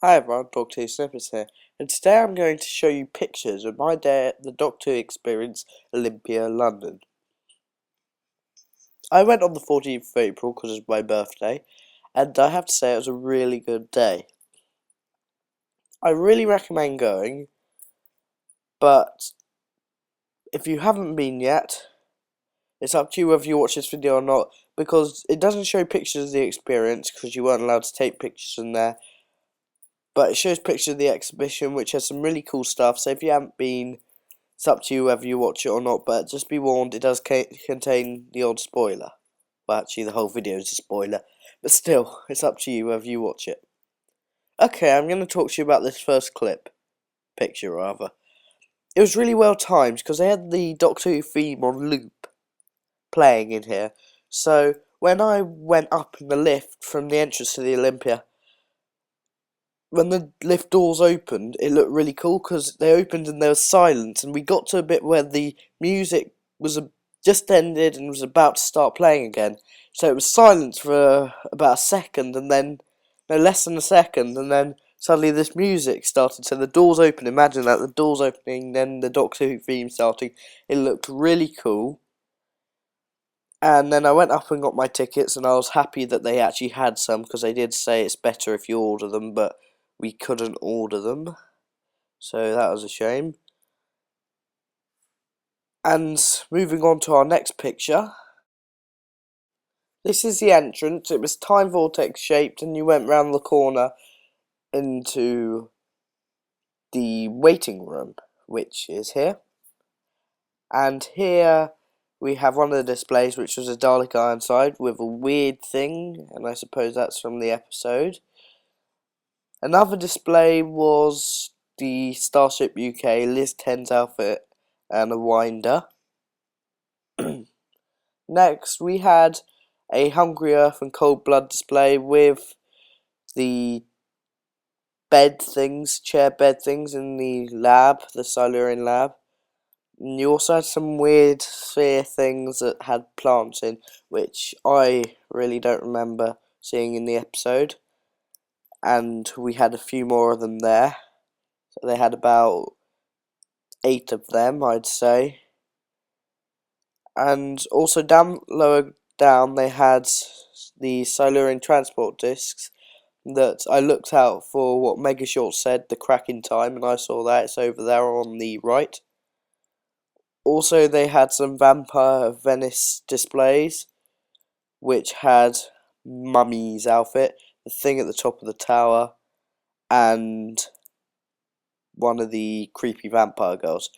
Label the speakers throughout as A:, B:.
A: Hi everyone, Doctor Who Snippets here, and today I'm going to show you pictures of my day at the Doctor Who experience, Olympia, London. I went on the 14th of April because it was my birthday, and I have to say it was a really good day. I really recommend going, but if you haven't been yet, it's up to you whether you watch this video or not, because it doesn't show pictures of the experience because you weren't allowed to take pictures in there. But it shows pictures of the exhibition, which has some really cool stuff. So if you haven't been, it's up to you whether you watch it or not. But just be warned, it does contain the odd spoiler. Well, actually, the whole video is a spoiler. But still, it's up to you whether you watch it. Okay, I'm going to talk to you about this first picture rather. It was really well timed because they had the Doctor Who theme on loop playing in here. So when I went up in the lift from the entrance to the Olympia, when the lift doors opened, it looked really cool because they opened and there was silence, and we got to a bit where the music was just ended and was about to start playing again. So it was silence for about a second, and then no less than a second, and then suddenly this music started. So the doors opened. Imagine that, the doors opening, then the Doctor Who theme starting. It looked really cool. And then I went up and got my tickets, and I was happy that they actually had some, because they did say it's better if you order them, but we couldn't order them, so that was a shame. And moving on to our next picture, this is the entrance. It was time vortex shaped, and you went round the corner into the waiting room, which is here. And here we have one of the displays, which was a Dalek Ironside with a weird thing, and I suppose that's from the episode. Another display was the Starship UK Liz 10's outfit and a winder. Next, we had a Hungry Earth and Cold Blood display with the chair bed things in the lab, the Silurian lab. And you also had some weird sphere things that had plants in, which I really don't remember seeing in the episode. And we had a few more of them there. So they had about 8 of them, I'd say. And also lower down they had the Silurian transport discs that I looked out for what Megashort said, the crack in time, and I saw that. It's over there on the right. Also they had some Vampire of Venice displays, which had Mummy's outfit, the thing at the top of the tower, and one of the creepy vampire girls.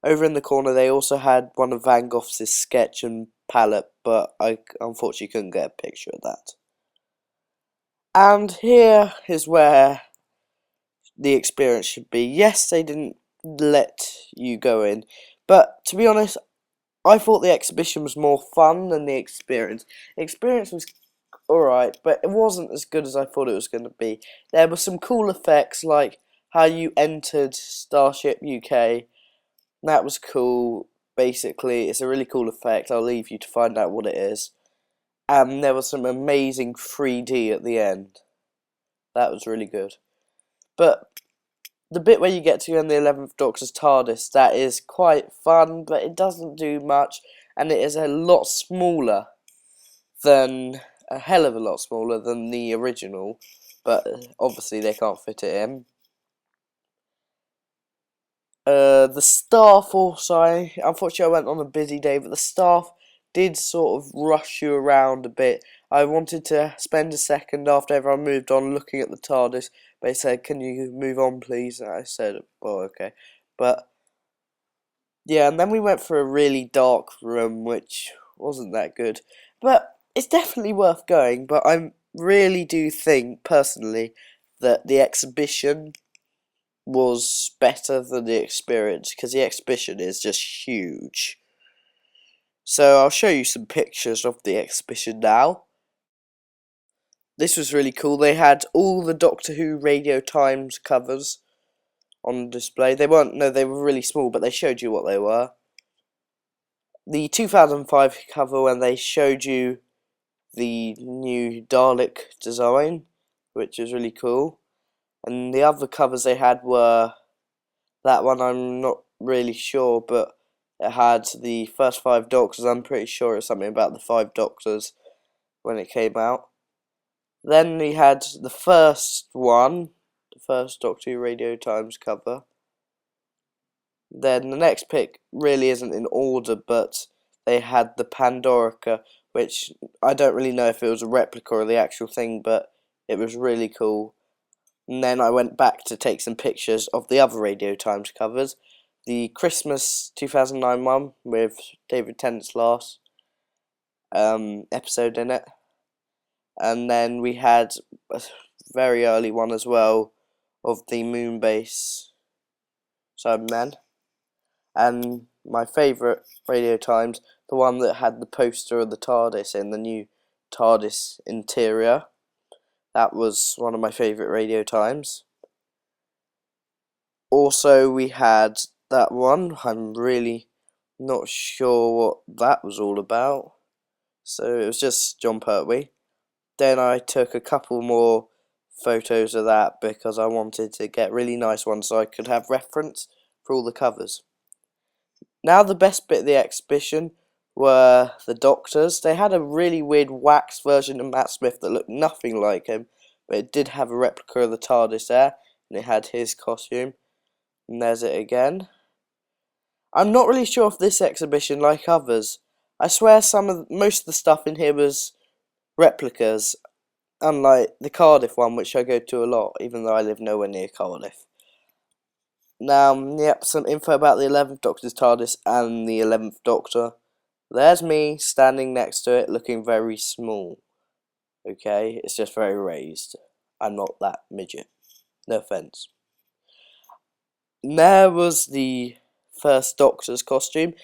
A: Over in the corner they also had one of Van Gogh's sketch and palette, but I unfortunately couldn't get a picture of that. And here is where the experience should be. Yes, they didn't let you go in, but to be honest, I thought the exhibition was more fun than the experience. The experience was alright, but it wasn't as good as I thought it was going to be. There were some cool effects, like how you entered Starship UK. That was cool. Basically, it's a really cool effect. I'll leave you to find out what it is. And there was some amazing 3D at the end. That was really good. But the bit where you get to go in the 11th Doctor's Tardis, that is quite fun, but it doesn't do much, and it is a lot smaller than, a hell of a lot smaller than the original, but obviously they can't fit it in. The staff also, unfortunately I went on a busy day, but the staff did sort of rush you around a bit. I wanted to spend a second after everyone moved on looking at the TARDIS, but they said, "Can you move on please?" And I said, "Oh, okay." But yeah, and then we went for a really dark room, which wasn't that good. But it's definitely worth going, but I really do think, personally, that the exhibition was better than the experience, because the exhibition is just huge. So I'll show you some pictures of the exhibition now. This was really cool. They had all the Doctor Who Radio Times covers on display. They weren't, no, they were really small, but they showed you what they were. The 2005 cover, when they showed you the new Dalek design, which was really cool. And the other covers they had were, that one I'm not really sure, but it had the first 5 Doctors. I'm pretty sure it's something about the 5 Doctors when it came out. Then we had the first one, the first Doctor Who Radio Times cover. Then the next pick really isn't in order, but they had the Pandorica, which I don't really know if it was a replica or the actual thing, but it was really cool. And then I went back to take some pictures of the other Radio Times covers. The Christmas 2009 one with David Tennant's last episode in it. And then we had a very early one as well of the Moonbase Cybermen. And my favourite Radio Times, the one that had the poster of the Tardis in the new Tardis interior. That was one of my favourite Radio Times. Also, we had that one. I'm really not sure what that was all about. So it was just John Pertwee. Then I took a couple more photos of that because I wanted to get really nice ones so I could have reference for all the covers. Now the best bit of the exhibition were the Doctors. They had a really weird wax version of Matt Smith that looked nothing like him, but it did have a replica of the TARDIS there, and it had his costume. And there's it again. I'm not really sure if this exhibition, like others, I swear most of the stuff in here was replicas, unlike the Cardiff one, which I go to a lot, even though I live nowhere near Cardiff. Now, yep, some info about the 11th Doctor's TARDIS and the 11th Doctor. There's me standing next to it, looking very small. Okay, it's just very raised. I'm not that midget. No offence. There was the first Doctor's costume.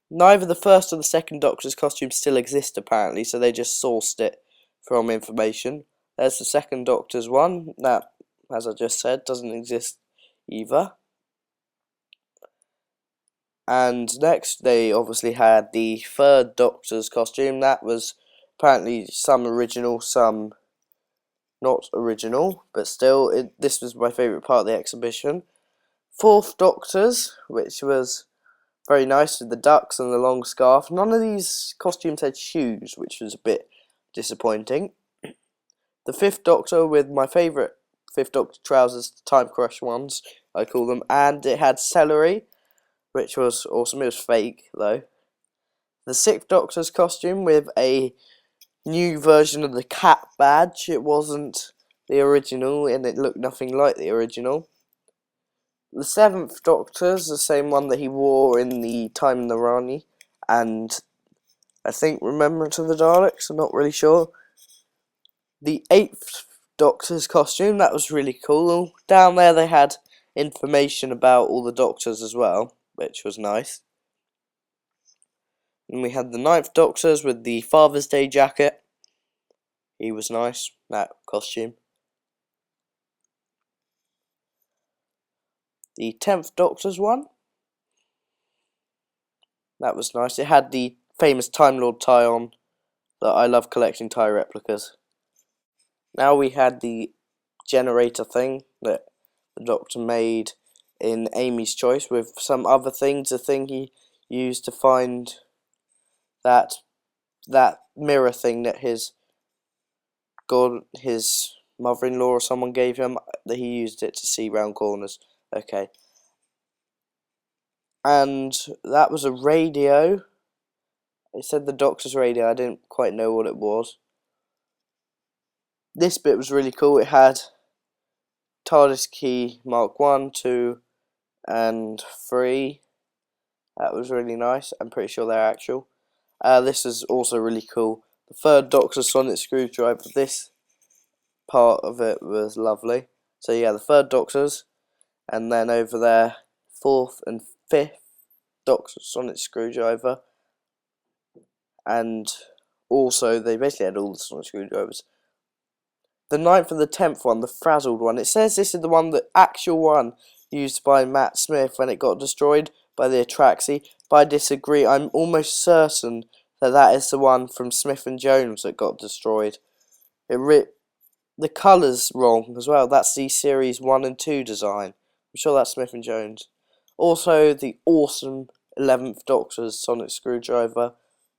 A: Neither the first or the second Doctor's costume still exist apparently, so they just sourced it from information. There's the second Doctor's one. That, as I just said, doesn't exist either. And next they obviously had the third Doctor's costume. That was apparently some original, some not original, but still, this was my favourite part of the exhibition. Fourth Doctor's, which was very nice with the ducks and the long scarf. None of these costumes had shoes, which was a bit disappointing. The Fifth Doctor with my favourite Fifth Doctor trousers, Time Crush ones, I call them, and it had celery, which was awesome. It was fake, though. The Sixth Doctor's costume with a new version of the cat badge. It wasn't the original, and it looked nothing like the original. The Seventh Doctor's, the same one that he wore in the Time in the Rani, and I think Remembrance of the Daleks, I'm not really sure. The Eighth Doctor's costume, that was really cool. Down there they had information about all the Doctors as well, which was nice. And we had the Ninth Doctor's with the Father's Day jacket. He was nice, that costume. The 10th Doctor's one. That was nice. It had the famous Time Lord tie on. That I love collecting tie replicas. Now we had the generator thing that the Doctor made in Amy's Choice with some other things. The thing he used to find that mirror thing that his mother-in-law or someone gave him, that he used it to see round corners. Okay. And that was a radio. It said the Doctor's radio. I didn't quite know what it was. This bit was really cool. It had TARDIS key Mark 1, 2 and 3. That was really nice. I'm pretty sure they're actual. This is also really cool. The third Doctor's sonic screwdriver. This part of it was lovely. So yeah, the third Doctor's, and then over there, fourth and fifth Doctor's sonic screwdriver, and also they basically had all the sonic screwdrivers. The ninth and the 10th one, the frazzled one, it says this is the one, the actual one used by Matt Smith when it got destroyed by the Atraxi, but I disagree. I'm almost certain that is the one from Smith and Jones that got destroyed. the colours wrong as well. That's the Series 1 and 2 design. I'm sure that's Smith & Jones. Also, the awesome 11th Doctor's sonic screwdriver.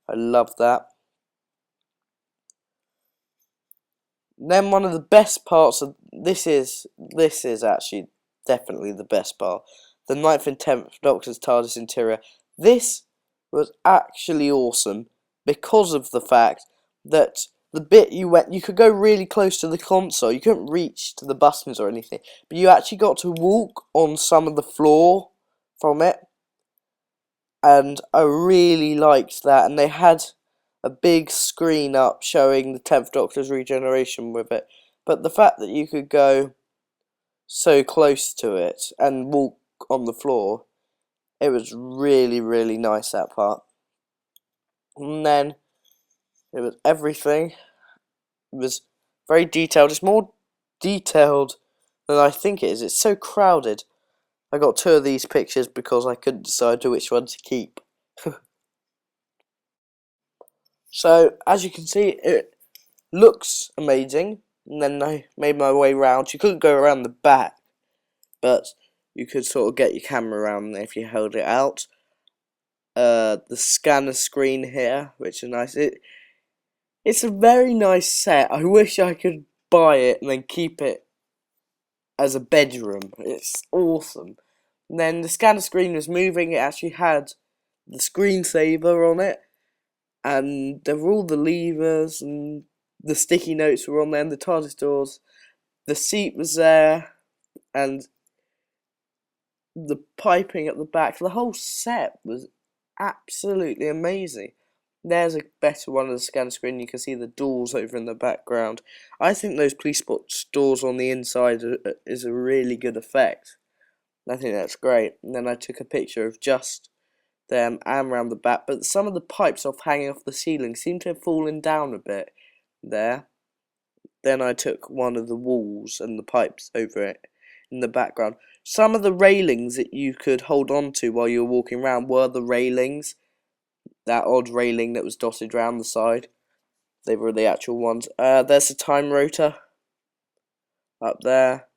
A: I love that. Then one of the best parts of this is actually definitely the best part. The 9th and 10th Doctor's Tardis interior. This was actually awesome because of the fact that the bit you could go really close to the console. You couldn't reach to the buttons or anything, but you actually got to walk on some of the floor from it, and I really liked that. And they had a big screen up showing the 10th Doctor's regeneration with it, but the fact that you could go so close to it and walk on the floor, it was really, really nice, that part. And then it was everything. It was very detailed. It's more detailed than I think it is. It's so crowded. I got 2 of these pictures because I couldn't decide which one to keep. So, as you can see, it looks amazing. And then I made my way round. You couldn't go around the back, but you could sort of get your camera around there if you held it out. The scanner screen here, which is nice. It's a very nice set. I wish I could buy it and then keep it as a bedroom. It's awesome. And then the scanner screen was moving. It actually had the screensaver on it, and there were all the levers, and the sticky notes were on there, and the TARDIS doors. The seat was there, and the piping at the back. The whole set was absolutely amazing. There's a better one of the scanner screen. You can see the doors over in the background. I think those police box doors on the inside is a really good effect. I think that's great. And then I took a picture of just them and around the back, but some of the pipes hanging off the ceiling seem to have fallen down a bit there. Then I took one of the walls and the pipes over it in the background. Some of the railings that you could hold on to while you were walking around were the railings. That odd railing that was dotted around the side. They were the actual ones. There's a time rotor up there,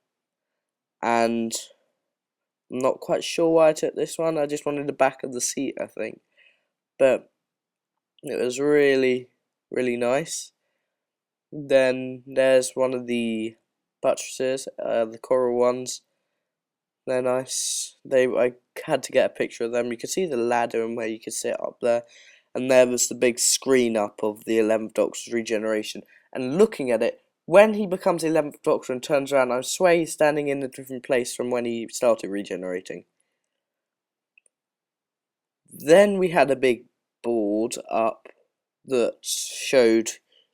A: and I'm not quite sure why I took this one. I just wanted the back of the seat, I think. But it was really, really nice. Then there's one of the buttresses, the coral ones. They're nice. I had to get a picture of them. You could see the ladder and where you could sit up there. And there was the big screen up of the 11th Doctor's regeneration. And looking at it, when he becomes the 11th Doctor and turns around, I swear he's standing in a different place from when he started regenerating. Then we had a big board up that showed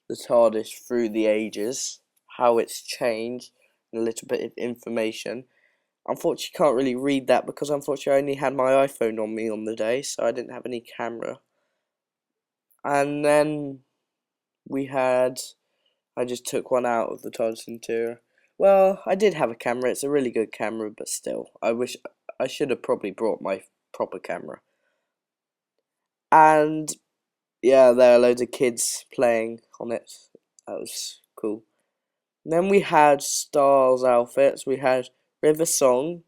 A: the TARDIS through the ages, how it's changed, and a little bit of information. Unfortunately, you can't really read that because unfortunately I only had my iPhone on me on the day, so I didn't have any camera. And then I just took one out of the TARDIS interior. Well, I did have a camera. It's a really good camera, but still, I should have probably brought my proper camera. And yeah, there are loads of kids playing on it. That was cool. And then we had Star's outfits. We had River Song,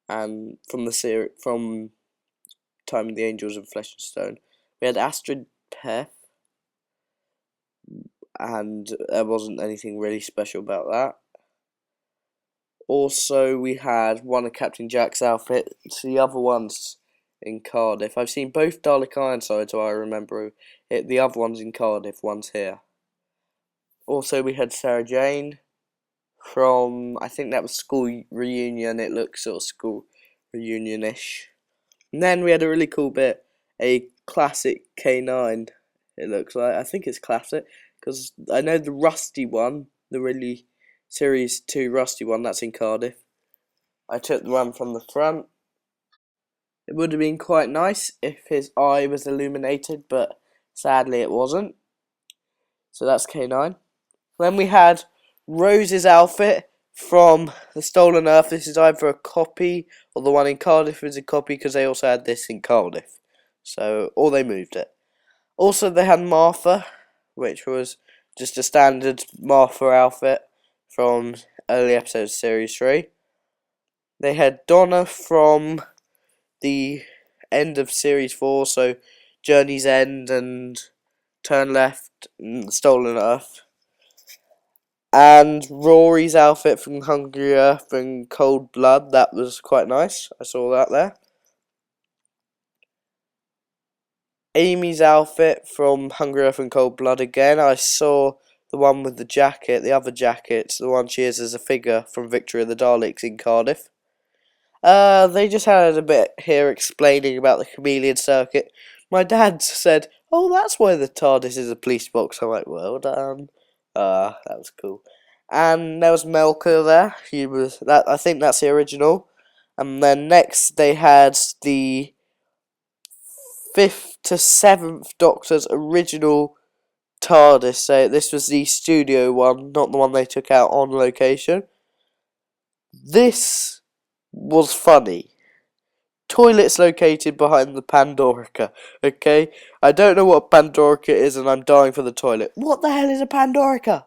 A: and from Time of the Angels of Flesh and Stone. We had Astrid Peth, and there wasn't anything really special about that. Also, we had one of Captain Jack's outfits. The other one's in Cardiff. I've seen both Dalek Ironside, so I remember it. The other one's in Cardiff, one's here. Also, we had Sarah Jane from, I think that was School Reunion. It looks sort of School Reunion-ish. And then we had a really cool bit, a classic K9, it looks like. I think it's classic, because I know the rusty one, the really Series 2 rusty one, that's in Cardiff. I took the one from the front. It would have been quite nice if his eye was illuminated, but sadly it wasn't. So that's K9. Then we had Rose's outfit from the Stolen Earth. This is either a copy or the one in Cardiff is a copy because they also had this in Cardiff. So, or they moved it. Also, they had Martha, which was just a standard Martha outfit from early episodes of Series 3. They had Donna from the end of Series 4, so Journey's End and Turn Left and Stolen Earth. And Rory's outfit from Hungry Earth and Cold Blood, that was quite nice. I saw that there. Amy's outfit from Hungry Earth and Cold Blood again. I saw the one with the jacket, the other jacket, the one she is as a figure from Victory of the Daleks in Cardiff. They just had a bit here explaining about the chameleon circuit. My dad said, "Oh, that's why the Tardis is a police box." I'm like, "Well done." That was cool. And there was Melker there. He was that. I think that's the original. And then next they had the 5th to 7th Doctor's original TARDIS. So this was the studio one, not the one they took out on location. This was funny. Toilets located behind the Pandorica. Okay? I don't know what Pandorica is and I'm dying for the toilet. What the hell is a Pandorica?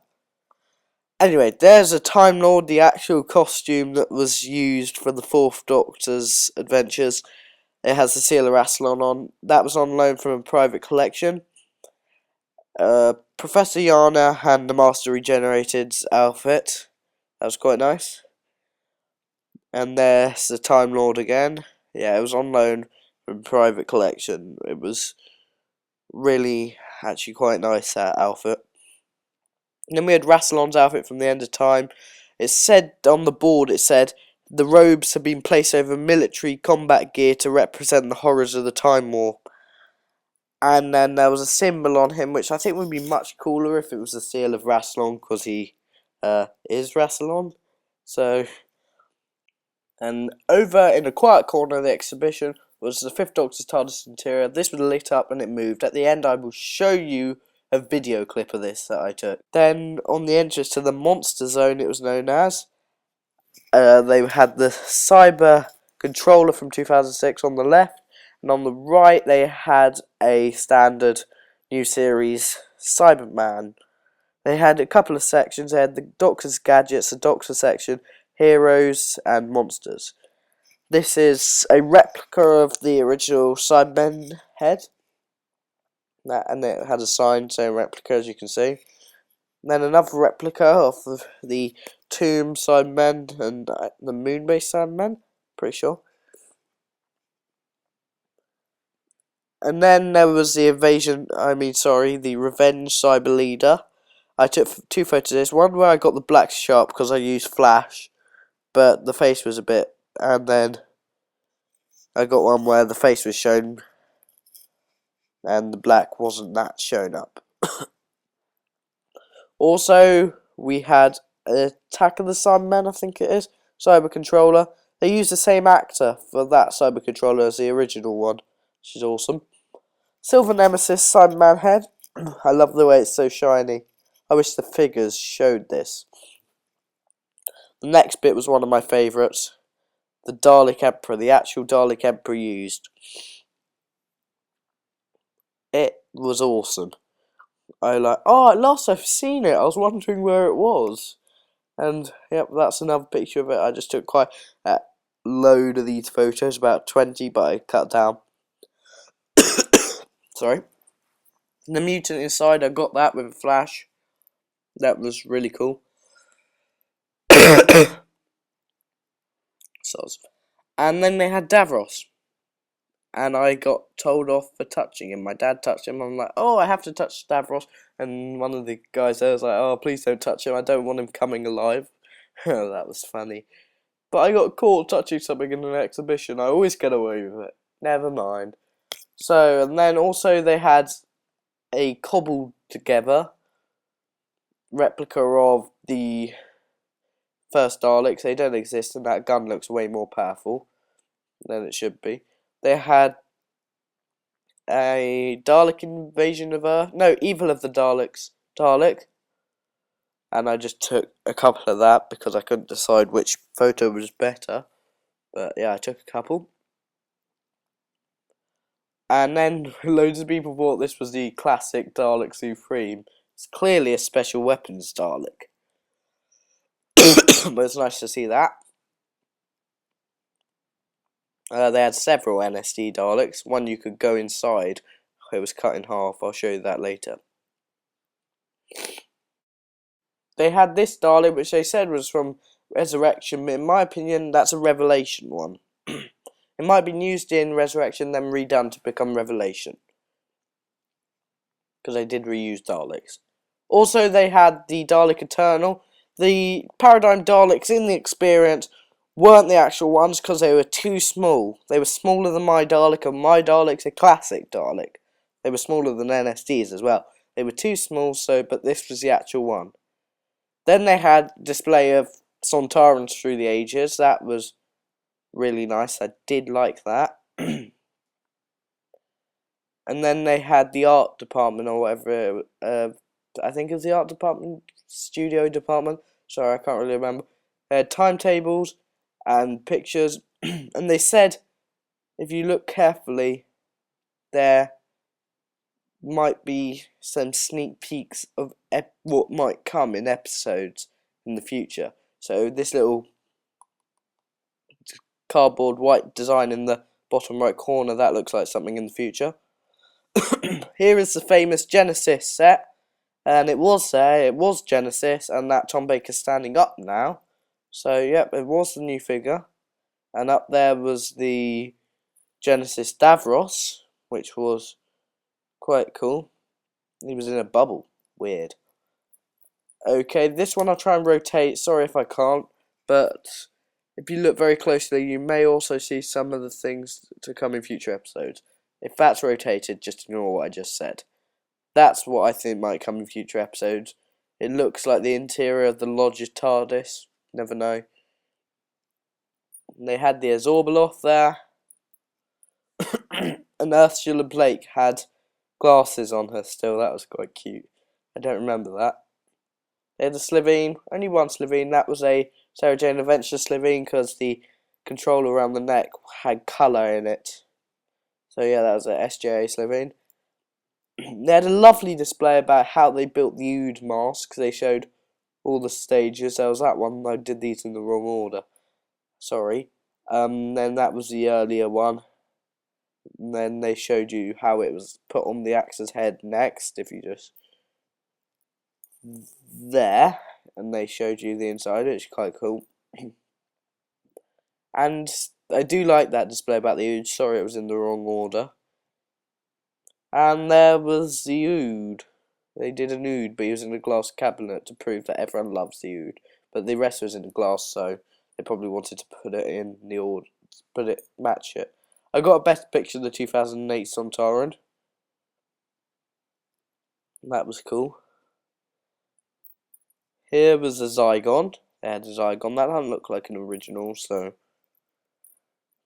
A: Anyway, there's a Time Lord, the actual costume that was used for the 4th Doctor's adventures. It has the Seal of Rassilon on. That was on loan from a private collection. Professor Yana and the Master Regenerated's outfit. That was quite nice. And there's the Time Lord again. Yeah, it was on loan from private collection. It was really actually quite nice, that outfit. And then we had Rassilon's outfit from the End of Time. It said on the board, it said, the robes have been placed over military combat gear to represent the horrors of the Time War. And then there was a symbol on him, which I think would be much cooler if it was the seal of Rassilon, because he is Rassilon. So, and over in the quiet corner of the exhibition was the 5th Doctor's TARDIS interior. This was lit up and it moved. At the end, I will show you a video clip of this that I took. Then, on the entrance to the Monster Zone, it was known as, they had the Cyber Controller from 2006 on the left, and on the right they had a standard new series Cyberman. They had a couple of sections. They had the Doctor's Gadgets, the Doctor section, Heroes and Monsters. This is a replica of the original Cybermen head, and it had a sign saying replica, as you can see. Then another replica of the Tomb Cybermen and the Moon-based Cybermen, pretty sure. And then there was the the Revenge Cyber Leader. I took 2 photos of this. One where I got the black sharp because I used flash, but the face was a bit. And then I got one where the face was shown and the black wasn't that shown up. Also, we had Attack of the Cybermen, I think it is, Cyber Controller. They used the same actor for that Cyber Controller as the original one, which is awesome. Silver Nemesis Cyberman head. I love the way it's so shiny. I wish the figures showed this. The next bit was one of my favourites. The Dalek Emperor, the actual Dalek Emperor used. It was awesome. At last I've seen it. I was wondering where it was. And, yep, that's another picture of it. I just took quite a load of these photos, about 20, but I cut down. Sorry. The mutant inside, I got that with a flash. That was really cool. And then they had Davros. And I got told off for touching him. My dad touched him. I'm like, oh, I have to touch Davros. And one of the guys there was like, oh, please don't touch him. I don't want him coming alive. That was funny. But I got caught touching something in an exhibition. I always get away with it. Never mind. So, and then also they had a cobbled together replica of the first Daleks. They don't exist, and that gun looks way more powerful than it should be. They had a Dalek invasion of Earth. No, Evil of the Daleks. Dalek. And I just took a couple of that because I couldn't decide which photo was better. But yeah, I took a couple. And then loads of people thought this was the classic Dalek Supreme. It's clearly a special weapons Dalek. But it's nice to see that. They had several NSD Daleks. One you could go inside. It was cut in half. I'll show you that later. They had this Dalek, which they said was from Resurrection. In my opinion, that's a Revelation one. It might have been used in Resurrection, then redone to become Revelation. Because they did reuse Daleks. Also, they had the Dalek Eternal. The Paradigm Daleks in the experience weren't the actual ones because they were too small. They were smaller than my Dalek, and my Dalek's a classic Dalek. They were smaller than NSDs as well. They were too small, but this was the actual one. Then they had display of Sontarans through the ages. That was really nice. I did like that. And then they had the art department or whatever. I think it was the art department, studio department. Sorry, I can't really remember. They had timetables and pictures. And they said, if you look carefully, there might be some sneak peeks of what might come in episodes in the future. So this little cardboard white design in the bottom right corner, that looks like something in the future. Here is the famous Genesis set, and it was Genesis, and that Tom Baker's standing up now. So yep, it was the new figure, and up there was the Genesis Davros, which was quite cool. He was in a bubble. Weird. Okay, this one I'll try and rotate. Sorry if I can't, but if you look very closely, you may also see some of the things to come in future episodes. If that's rotated, just ignore what I just said. That's what I think might come in future episodes. It looks like the interior of the Lodge's Tardis. Never know. And they had the Azorbeloth there. And Ursula Blake had glasses on her still. That was quite cute. I don't remember that. They had a Slitheen. Only one Slitheen. That was a Sarah Jane Adventure Slitheen because the controller around the neck had colour in it. So yeah, that was a SJA Slitheen. They had a lovely display about how they built the Ood masks. They showed all the stages. There was that one. I did these in the wrong order. Sorry. Then that was the earlier one. And then they showed you how it was put on the Axe's head next. If you just there, and they showed you the inside. It's quite cool. And I do like that display about the Ood. Sorry, it was in the wrong order. And there was the Ood. They did an Ood, but he was in a glass cabinet to prove that everyone loves the Ood. But the rest was in a glass, so they probably wanted to put it in the order, match it. I got a better picture of the 2008 Sontaran. That was cool. Here was a Zygon. They had a Zygon. That doesn't look like an original, so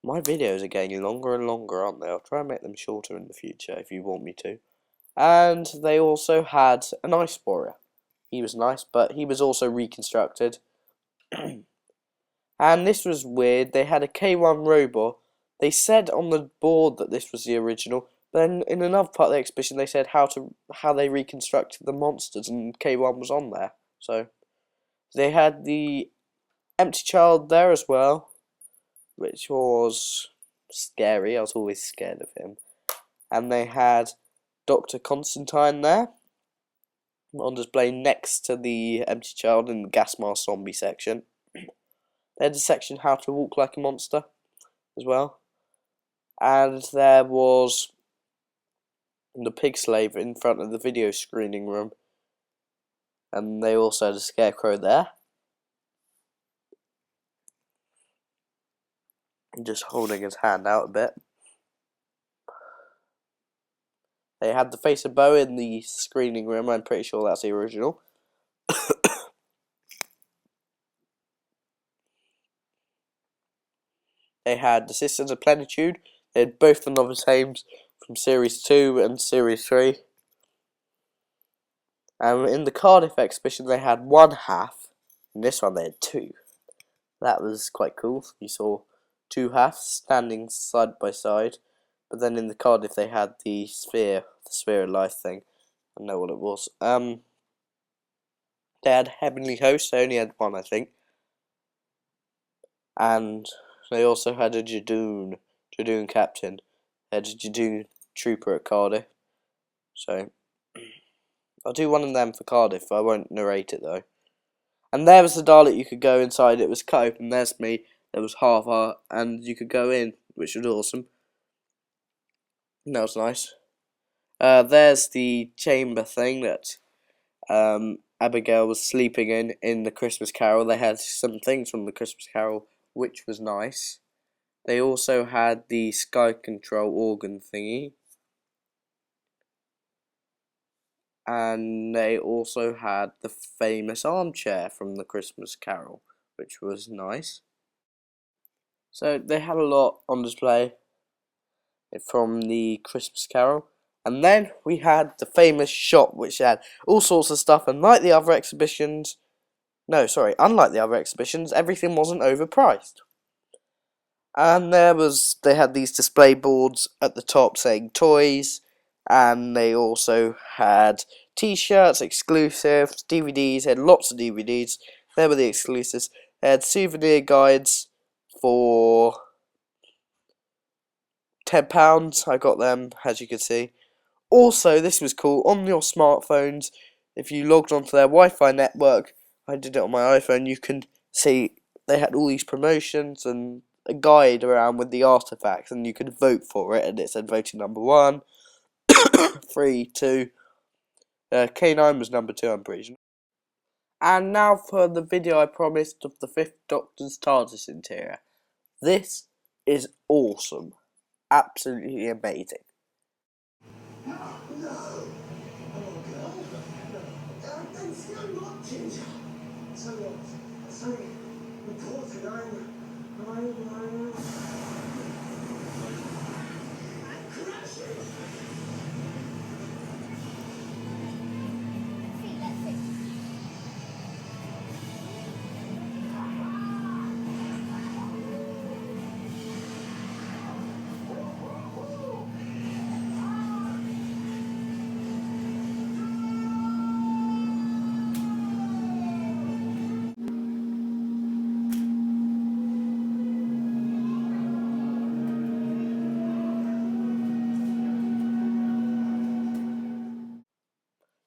A: my videos are getting longer and longer, aren't they? I'll try and make them shorter in the future if you want me to. And they also had an Ice Warrior. He was nice, but he was also reconstructed. And this was weird. They had a K1 robot. They said on the board that this was the original. Then in another part of the exhibition, they said how they reconstructed the monsters, and K1 was on there. So they had the Empty Child there as well, which was scary. I was always scared of him. And they had Dr. Constantine there on display next to the Empty Child in the gas mask zombie section. They had a section how to walk like a monster as well. And there was the pig slave in front of the video screening room. And they also had a scarecrow there. Just holding his hand out a bit. They had the face of Bo in the screening room. I'm pretty sure that's the original. They had the Sisters of Plenitude. They had both the novice Hames from Series 2 and Series 3. And in the Cardiff exhibition, they had one half. In this one, they had two. That was quite cool. You saw two halves standing side by side. But then in the Cardiff, they had the sphere of life thing. I don't know what it was. They had Heavenly Host, they only had one, I think. And they also had a Jadoon captain. They had a Jadoon trooper at Cardiff. So, I'll do one of them for Cardiff, I won't narrate it though. And there was the Dalek you could go inside, it was cut open, there's me, there was half art, and you could go in, which was awesome. And that was nice. There's the chamber thing that Abigail was sleeping in the Christmas Carol. They had some things from the Christmas Carol, which was nice. They also had the Sky Control organ thingy. And they also had the famous armchair from the Christmas Carol, which was nice. So they had a lot on display from the Christmas Carol. And then we had the famous shop, which had all sorts of stuff, and unlike the other exhibitions, everything wasn't overpriced. And they had these display boards at the top saying toys, and they also had t-shirts, exclusives, DVDs, they had lots of DVDs, they were the exclusives. They had souvenir guides for £10, I got them, as you can see. Also, this was cool, on your smartphones, if you logged onto their Wi-Fi network, I did it on my iPhone, you can see they had all these promotions and a guide around with the artifacts, and you could vote for it, and it said voting number 1, 3, 2, K9 was number 2, I'm pretty sure. And now for the video I promised of the 5th Doctor's Tardis interior. This is awesome. Absolutely amazing. No! Oh, girl. No. I'm not Ginger. So what? Sorry. Reported I'm crashing!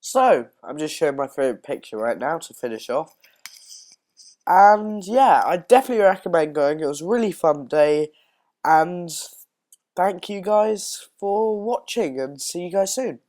A: So, I'm just showing my favourite picture right now to finish off. And yeah, I definitely recommend going. It was a really fun day. And thank you guys for watching, and see you guys soon.